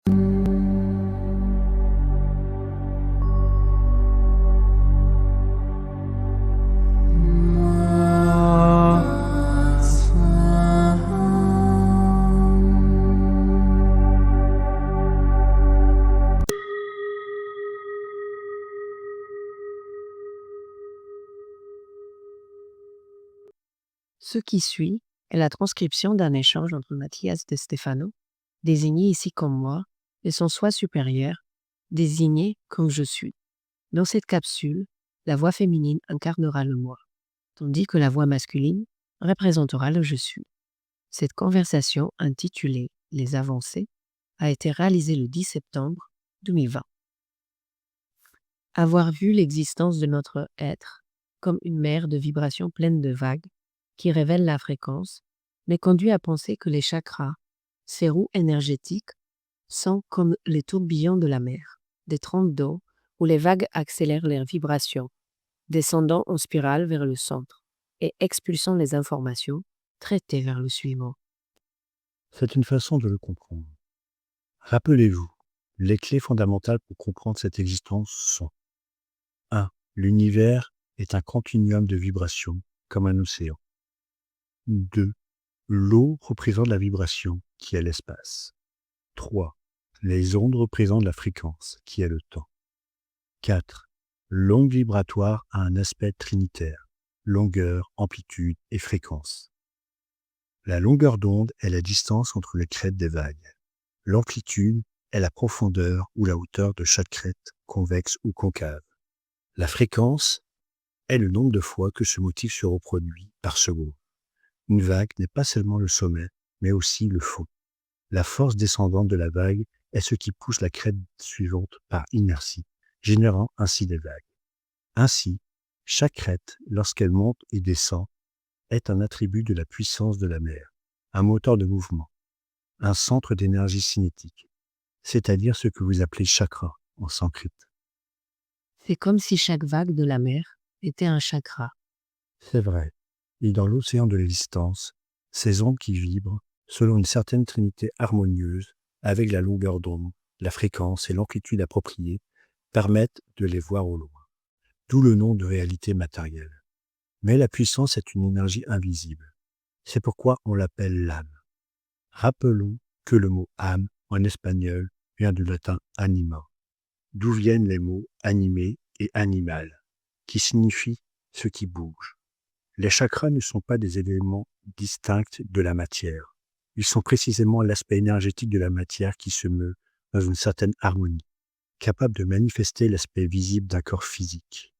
Ce qui suit est la transcription d'un échange entre Mathias de Stefano, désigné ici comme moi, et son soi supérieur, désigné comme je suis. Dans cette capsule, la voix féminine incarnera le moi, tandis que la voix masculine représentera le je suis. Cette conversation, intitulée Les avancées, a été réalisée le 10 septembre 2020. Avoir vu l'existence de notre être comme une mer de vibrations pleines de vagues qui révèlent la fréquence, mais conduit à penser que les chakras, ces roues énergétiques, sont comme les tourbillons de la mer, des trompes d'eau où les vagues accélèrent leurs vibrations, descendant en spirale vers le centre et expulsant les informations traitées vers le suivant. C'est une façon de le comprendre. Rappelez-vous, les clés fondamentales pour comprendre cette existence sont 1. L'univers est un continuum de vibrations, comme un océan. 2. L'eau représente la vibration, qui est l'espace. 3. Les ondes représentent la fréquence, qui est le temps. 4. L'onde vibratoire a un aspect trinitaire, longueur, amplitude et fréquence. La longueur d'onde est la distance entre les crêtes des vagues. L'amplitude est la profondeur ou la hauteur de chaque crête, convexe ou concave. La fréquence est le nombre de fois que ce motif se reproduit par seconde. Une vague n'est pas seulement le sommet, mais aussi le fond. La force descendante de la vague est ce qui pousse la crête suivante par inertie, générant ainsi des vagues. Ainsi, chaque crête, lorsqu'elle monte et descend, est un attribut de la puissance de la mer, un moteur de mouvement, un centre d'énergie cinétique, c'est-à-dire ce que vous appelez chakra en sanskrit. C'est comme si chaque vague de la mer était un chakra. C'est vrai. Et dans l'océan de l'existence, ces ondes qui vibrent, selon une certaine trinité harmonieuse, avec la longueur d'onde, la fréquence et l'amplitude appropriée, permettent de les voir au loin. D'où le nom de réalité matérielle. Mais la puissance est une énergie invisible. C'est pourquoi on l'appelle l'âme. Rappelons que le mot âme, en espagnol, vient du latin anima, d'où viennent les mots animé et animal, qui signifient ce qui bouge. Les chakras ne sont pas des éléments distincts de la matière. Ils sont précisément l'aspect énergétique de la matière qui se meut dans une certaine harmonie, capable de manifester l'aspect visible d'un corps physique.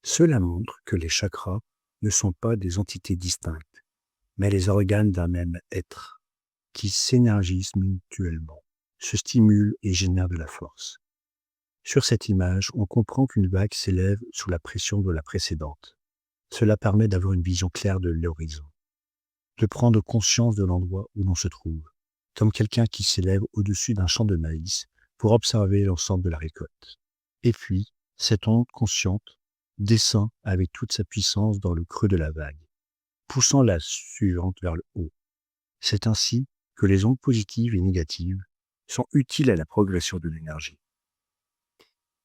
Cela montre que les chakras ne sont pas des entités distinctes, mais les organes d'un même être, qui s'énergisent mutuellement, se stimulent et génèrent de la force. Sur cette image, on comprend qu'une vague s'élève sous la pression de la précédente. Cela permet d'avoir une vision claire de l'horizon, de prendre conscience de l'endroit où l'on se trouve, comme quelqu'un qui s'élève au-dessus d'un champ de maïs pour observer l'ensemble de la récolte. Et puis, cette onde consciente descend avec toute sa puissance dans le creux de la vague, poussant la suivante vers le haut. C'est ainsi que les ondes positives et négatives sont utiles à la progression de l'énergie.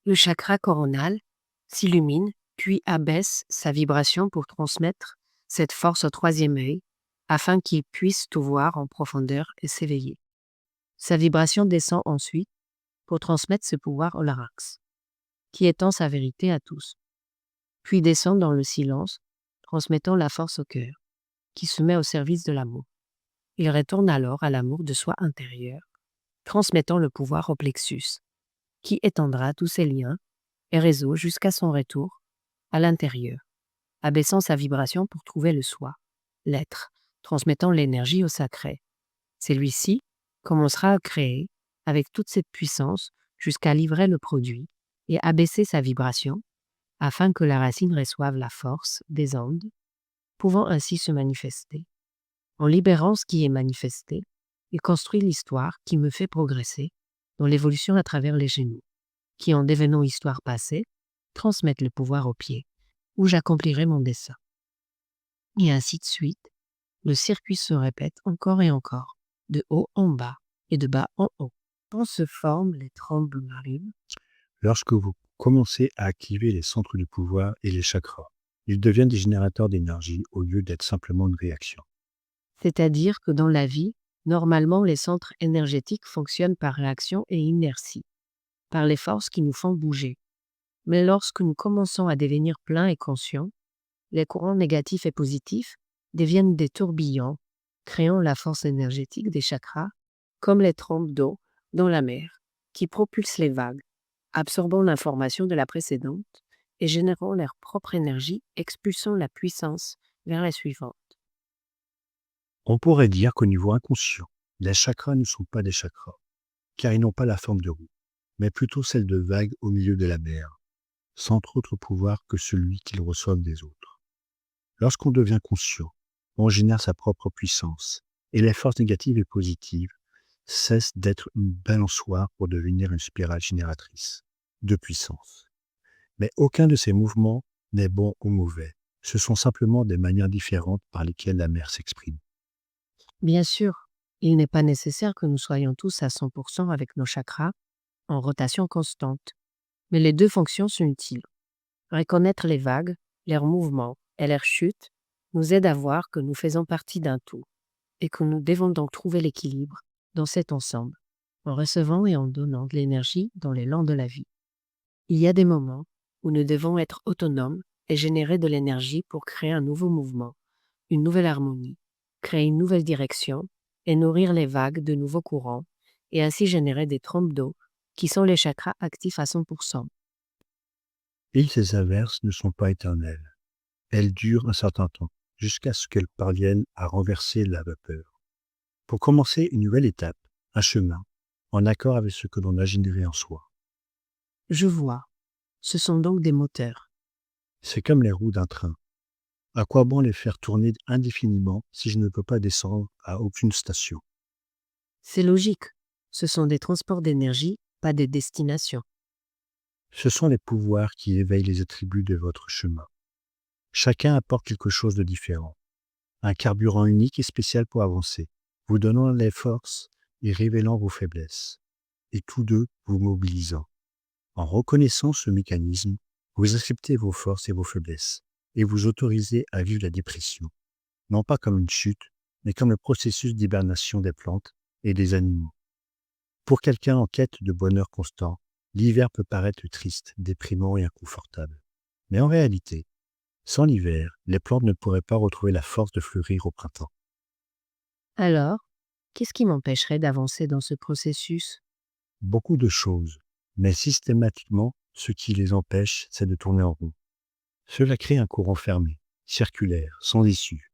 Le chakra coronal s'illumine puis abaisse sa vibration pour transmettre cette force au troisième œil afin qu'il puisse tout voir en profondeur et s'éveiller. Sa vibration descend ensuite pour transmettre ce pouvoir au larynx, qui étend sa vérité à tous, puis descend dans le silence, transmettant la force au cœur, qui se met au service de l'amour. Il retourne alors à l'amour de soi intérieur, transmettant le pouvoir au plexus, qui étendra tous ses liens et réseaux jusqu'à son retour à l'intérieur, abaissant sa vibration pour trouver le soi, l'être, transmettant l'énergie au sacré. Celui-ci commencera à créer avec toute cette puissance jusqu'à livrer le produit et abaisser sa vibration afin que la racine reçoive la force des ondes, pouvant ainsi se manifester. En libérant ce qui est manifesté, il construit l'histoire qui me fait progresser dans l'évolution à travers les genoux, qui en devenant histoire passée, transmettent le pouvoir aux pieds, où j'accomplirai mon dessein. Et ainsi de suite, le circuit se répète encore et encore, de haut en bas et de bas en haut. Quand se forment les tremblements marines, Lorsque vous commencez à activer les centres du pouvoir et les chakras, ils deviennent des générateurs d'énergie au lieu d'être simplement une réaction. c'est-à-dire que dans la vie, normalement les centres énergétiques fonctionnent par réaction et inertie, par les forces qui nous font bouger. Mais lorsque nous commençons à devenir pleins et conscients, les courants négatifs et positifs deviennent des tourbillons, créant la force énergétique des chakras, comme les trompes d'eau dans la mer, qui propulsent les vagues, absorbant l'information de la précédente et générant leur propre énergie, expulsant la puissance vers la suivante. On pourrait dire qu'au niveau inconscient, les chakras ne sont pas des chakras, car ils n'ont pas la forme de roue, mais plutôt celle de vagues au milieu de la mer, sans autre pouvoir que celui qu'ils reçoivent des autres. Lorsqu'on devient conscient, on génère sa propre puissance, et les forces négatives et positives cessent d'être une balançoire pour devenir une spirale génératrice de puissance. Mais aucun de ces mouvements n'est bon ou mauvais. Ce sont simplement des manières différentes par lesquelles la mer s'exprime. Bien sûr, il n'est pas nécessaire que nous soyons tous à 100% avec nos chakras en rotation constante, mais les deux fonctions sont utiles. Reconnaître les vagues, leurs mouvements et leurs chutes nous aide à voir que nous faisons partie d'un tout et que nous devons donc trouver l'équilibre dans cet ensemble, en recevant et en donnant de l'énergie dans l'élan de la vie. Il y a des moments où nous devons être autonomes et générer de l'énergie pour créer un nouveau mouvement, une nouvelle harmonie, créer une nouvelle direction et nourrir les vagues de nouveaux courants et ainsi générer des trompes d'eau qui sont les chakras actifs à 100%. Et ces averses ne sont pas éternelles. Elles durent un certain temps, jusqu'à ce qu'elles parviennent à renverser la vapeur. Pour commencer une nouvelle étape, un chemin, en accord avec ce que l'on a généré en soi. Je vois. Ce sont donc des moteurs. C'est comme les roues d'un train. À quoi bon les faire tourner indéfiniment si je ne peux pas descendre à aucune station? C'est logique. Ce sont des transports d'énergie, pas des destinations. Ce sont les pouvoirs qui éveillent les attributs de votre chemin. Chacun apporte quelque chose de différent. Un carburant unique et spécial pour avancer, vous donnant les forces et révélant vos faiblesses, et tous deux vous mobilisant. En reconnaissant ce mécanisme, vous acceptez vos forces et vos faiblesses, et vous autorisez à vivre la dépression, non pas comme une chute, mais comme le processus d'hibernation des plantes et des animaux. Pour quelqu'un en quête de bonheur constant, l'hiver peut paraître triste, déprimant et inconfortable. Mais en réalité, sans l'hiver, les plantes ne pourraient pas retrouver la force de fleurir au printemps. Alors, qu'est-ce qui m'empêcherait d'avancer dans ce processus? Beaucoup de choses, mais systématiquement, ce qui les empêche, c'est de tourner en rond. Cela crée un courant fermé, circulaire, sans issue.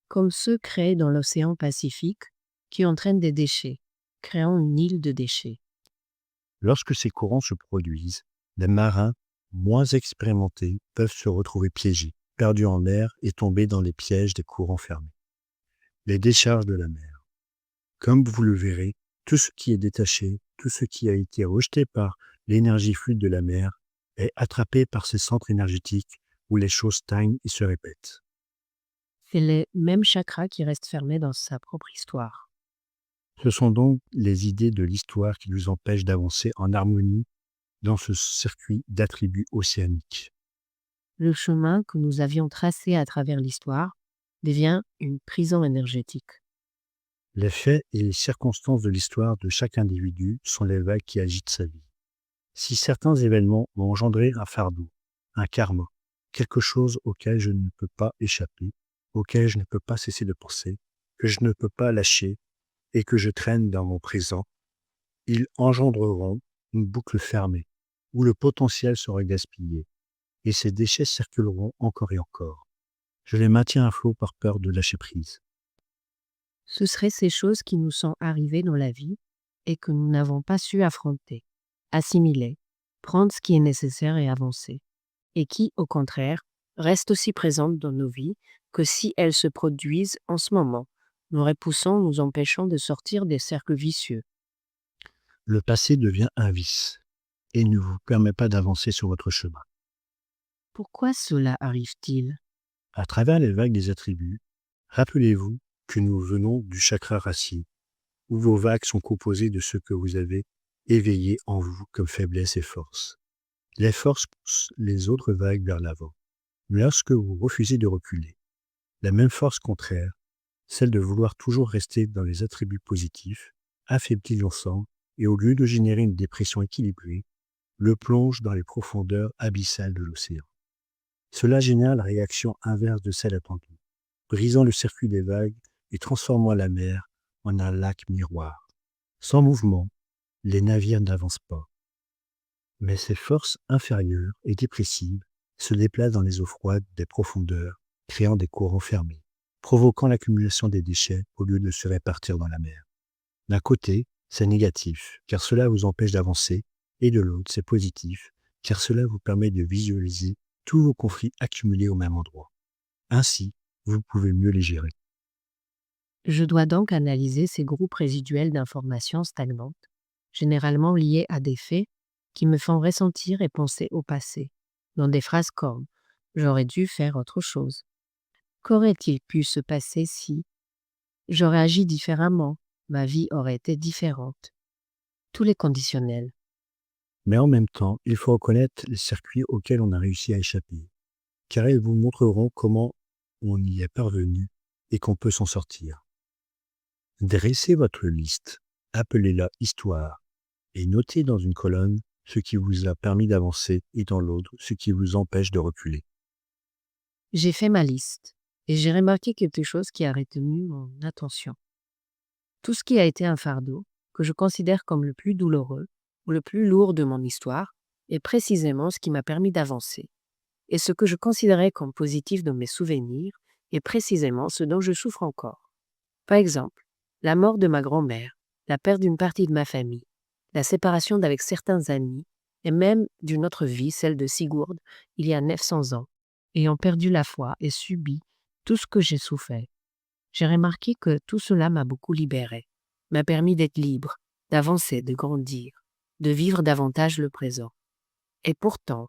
Comme ceux créés dans l'océan Pacifique qui entraînent des déchets, créant une île de déchets. Lorsque ces courants se produisent, les marins moins expérimentés peuvent se retrouver piégés, perdus en mer et tomber dans les pièges des courants fermés. Les décharges de la mer. Comme vous le verrez, tout ce qui est détaché, tout ce qui a été rejeté par l'énergie fluide de la mer est attrapé par ces centres énergétiques où les choses stagnent et se répètent. C'est les mêmes chakras qui restent fermés dans sa propre histoire. Ce sont donc les idées de l'histoire qui nous empêchent d'avancer en harmonie dans ce circuit d'attributs océaniques. Le chemin que nous avions tracé à travers l'histoire devient une prison énergétique. Les faits et les circonstances de l'histoire de chaque individu sont les vagues qui agitent sa vie. Si certains événements ont engendré un fardeau, un karma, quelque chose auquel je ne peux pas échapper, auquel je ne peux pas cesser de penser, que je ne peux pas lâcher et que je traîne dans mon présent, ils engendreront une boucle fermée où le potentiel sera gaspillé et ces déchets circuleront encore et encore. Je les maintiens à flot par peur de lâcher prise. Ce seraient ces choses qui nous sont arrivées dans la vie et que nous n'avons pas su affronter, assimiler, prendre ce qui est nécessaire et avancer, et qui, au contraire, restent aussi présentes dans nos vies que si elles se produisent en ce moment, nous repoussant, nous empêchant de sortir des cercles vicieux. Le passé devient un vice et ne vous permet pas d'avancer sur votre chemin. Pourquoi cela arrive-t-il? À travers les vagues des attributs, rappelez-vous que nous venons du chakra racine, où vos vagues sont composées de ce que vous avez éveillé en vous comme faiblesse et force. Les forces poussent les autres vagues vers l'avant. Mais lorsque vous refusez de reculer, la même force contraire, celle de vouloir toujours rester dans les attributs positifs, affaiblit l'ensemble et au lieu de générer une dépression équilibrée, le plonge dans les profondeurs abyssales de l'océan. Cela génère la réaction inverse de celle attendue, brisant le circuit des vagues et transformant la mer en un lac miroir. Sans mouvement, les navires n'avancent pas. Mais ces forces inférieures et dépressives se déplacent dans les eaux froides des profondeurs, créant des courants fermés, provoquant l'accumulation des déchets au lieu de se répartir dans la mer. D'un côté, c'est négatif, car cela vous empêche d'avancer, et de l'autre, c'est positif, car cela vous permet de visualiser tous vos conflits accumulés au même endroit. Ainsi, vous pouvez mieux les gérer. Je dois donc analyser ces groupes résiduels d'informations stagnantes, généralement liés à des faits qui me font ressentir et penser au passé, dans des phrases comme « j'aurais dû faire autre chose ». Qu'aurait-il pu se passer si j'aurais agi différemment, ma vie aurait été différente. Tous les conditionnels. Mais en même temps, il faut reconnaître les circuits auxquels on a réussi à échapper, car ils vous montreront comment on y est parvenu et qu'on peut s'en sortir. Dressez votre liste, appelez-la histoire, et notez dans une colonne ce qui vous a permis d'avancer et dans l'autre ce qui vous empêche de reculer. J'ai fait ma liste et j'ai remarqué quelque chose qui a retenu mon attention. Tout ce qui a été un fardeau, que je considère comme le plus douloureux ou le plus lourd de mon histoire, est précisément ce qui m'a permis d'avancer. Et ce que je considérais comme positif dans mes souvenirs est précisément ce dont je souffre encore. Par exemple, la mort de ma grand-mère, la perte d'une partie de ma famille, la séparation d'avec certains amis, et même d'une autre vie, celle de Sigurd, il y a 900 ans, ayant perdu la foi et subi tout ce que j'ai souffert. J'ai remarqué que tout cela m'a beaucoup libéré, m'a permis d'être libre, d'avancer, de grandir, de vivre davantage le présent. Et pourtant,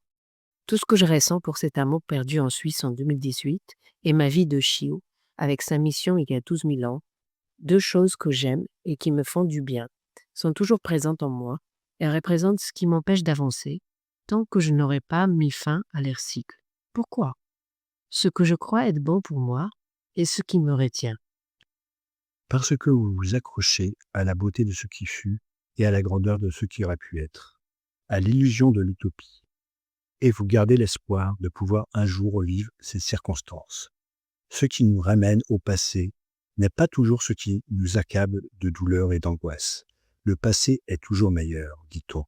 tout ce que je ressens pour cet amour perdu en Suisse en 2018 et ma vie de chiot, avec sa mission il y a 12 000 ans, deux choses que j'aime et qui me font du bien, sont toujours présentes en moi et représentent ce qui m'empêche d'avancer tant que je n'aurai pas mis fin à leur cycle. Pourquoi? Ce que je crois être bon pour moi est ce qui me retient. Parce que vous vous accrochez à la beauté de ce qui fut et à la grandeur de ce qui aurait pu être, à l'illusion de l'utopie, et vous gardez l'espoir de pouvoir un jour revivre ces circonstances. Ce qui nous ramène au passé n'est pas toujours ce qui nous accable de douleur et d'angoisse. Le passé est toujours meilleur, dit-on,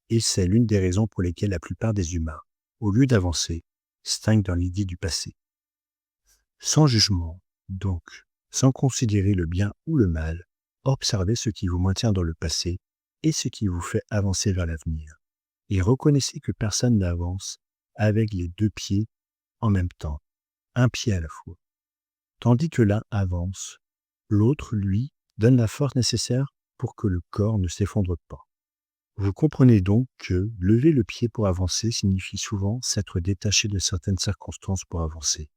et c'est l'une des raisons pour lesquelles la plupart des humains, au lieu d'avancer, stagnent dans l'idée du passé. Sans jugement, donc, sans considérer le bien ou le mal, observez ce qui vous maintient dans le passé et ce qui vous fait avancer vers l'avenir. Et reconnaissez que personne n'avance avec les deux pieds en même temps, un pied à la fois. Tandis que l'un avance, l'autre, lui, donne la force nécessaire pour que le corps ne s'effondre pas. Vous comprenez donc que lever le pied pour avancer signifie souvent s'être détaché de certaines circonstances pour avancer.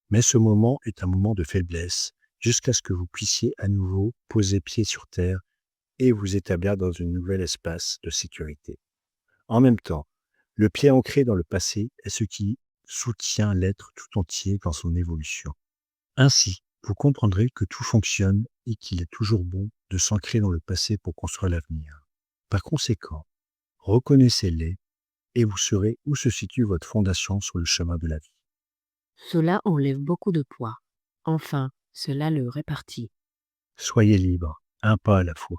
Mais ce moment est un moment de faiblesse, jusqu'à ce que vous puissiez à nouveau poser pied sur terre et vous établir dans un nouvel espace de sécurité. En même temps, le pied ancré dans le passé est ce qui soutient l'être tout entier dans son évolution. Ainsi, vous comprendrez que tout fonctionne et qu'il est toujours bon de s'ancrer dans le passé pour construire l'avenir. Par conséquent, reconnaissez-les et vous saurez où se situe votre fondation sur le chemin de la vie. Cela enlève beaucoup de poids. Enfin, cela le répartit. Soyez libre, un pas à la fois.